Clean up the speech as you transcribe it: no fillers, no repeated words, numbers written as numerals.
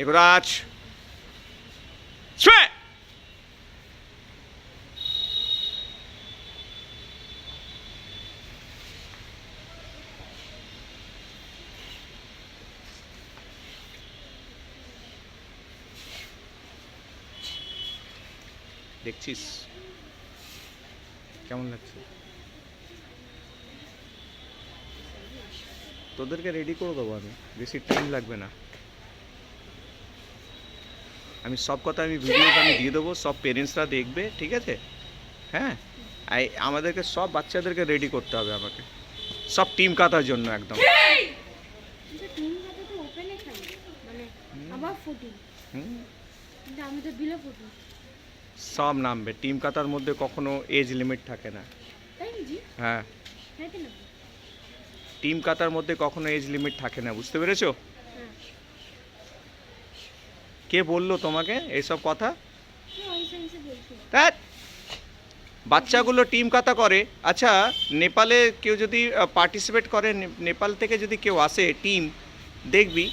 युवराज स्वे দেখছিস কেমন লাগছে? তোদেরকে রেডি করে দেবো আমি, বেশি টাইম লাগবে না। আমি সব কথা আমি ভিডিওতে আমি দিয়ে দেবো, সব পেরেন্টসরা দেখবে, ঠিক আছে? হ্যাঁ, আমাদেরকে সব বাচ্চাদেরকে রেডি করতে হবে আমাকে, সব টিম কাটার জন্য একদম। সব নামবে, টিম কাটার মধ্যে কখনো এজ লিমিট থাকে না। হ্যাঁ, টিম কাটার মধ্যে কখনো এজ লিমিট থাকে না, বুঝতে পেরেছো? কে বললো তোমাকে এইসব কথা? বাচ্চাগুলো টিম কাটা করে। আচ্ছা, নেপালে কেউ যদি পার্টিসিপেট করে, নেপাল থেকে যদি কেউ আসে টিম, দেখবি